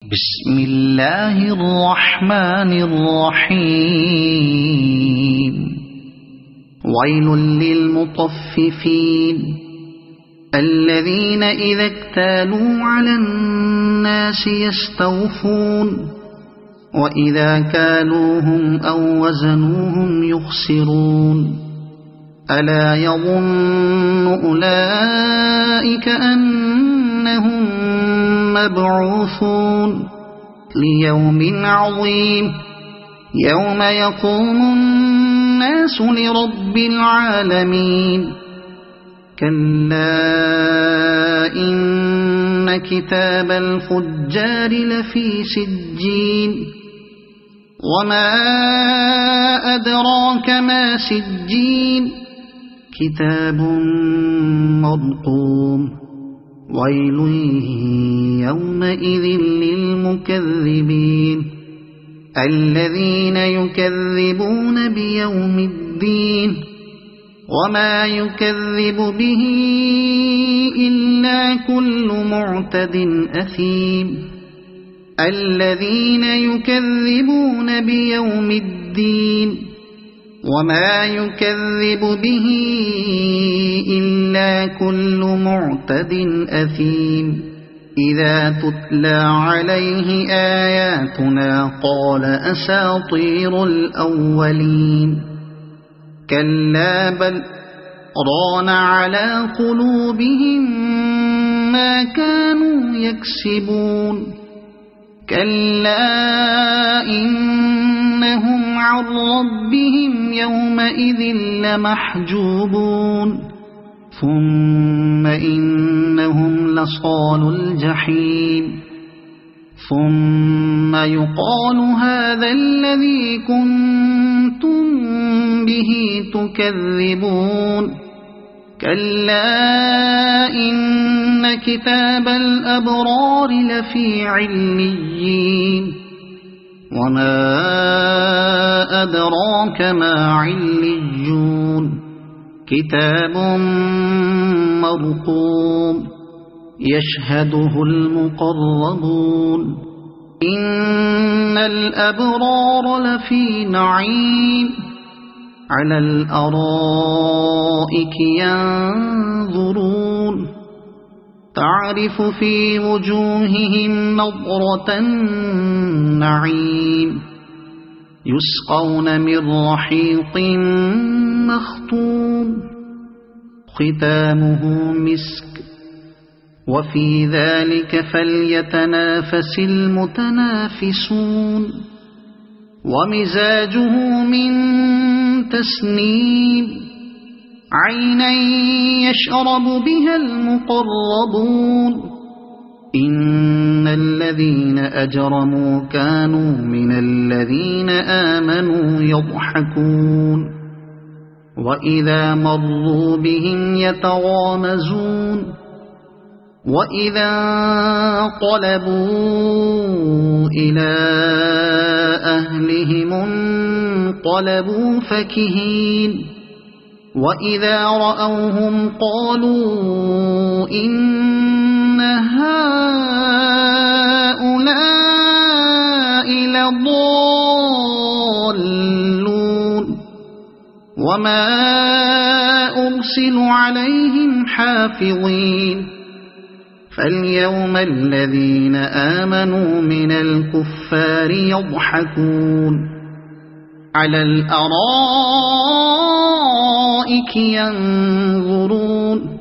بسم الله الرحمن الرحيم ويل للمطففين الذين إذا اكتالوا على الناس يستوفون وإذا كالوهم أو وزنوهم يخسرون ألا يظن أولئك أنهم مبعوثون ليوم عظيم يوم يقوم الناس لرب العالمين كلا إن كتاب الفجار لفي سجين وما أدراك ما سجين كتاب مرقوم ويل يومئذ للمكذبين الذين يكذبون بيوم الدين وما يكذب به إلا كل معتد أثيم الذين يكذبون بيوم الدين وما يكذب به إلا كل معتد أثيم إذا تتلى عليه آياتنا قال أساطير الأولين كلا بل ران على قلوبهم ما كانوا يكسبون كلا إنهم عن ربهم يومئذ لمحجوبون ثم إنهم لصالو الجحيم ثم يقال هذا الذي كنتم به تكذبون كلا إن كتاب الأبرار لفي عليين وما أدراك ما عليون كتاب مرقوم يشهده المقربون إن الأبرار لفي نعيم على الأرائك ينظرون تعرف في وجوههم نضرة النعيم يسقون من رحيق مختوم ختامه مسك وفي ذلك فليتنافس المتنافسون ومزاجه من تسنيم عينا يشرب بها المقربون إن الذين أجرموا كانوا من الذين آمنوا يضحكون وإذا مروا بهم يتغامزون وإذا انقلبوا إلى أهلهم انقلبوا فكهين وإذا رأوهم قالوا إن هؤلاء لضالون وما أرسلوا عليهم حافظين فاليوم الذين آمنوا من الكفار يضحكون على الأرائك ينظرون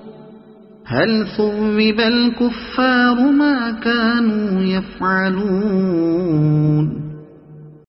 هل ثوب الكفار ما كانوا يفعلون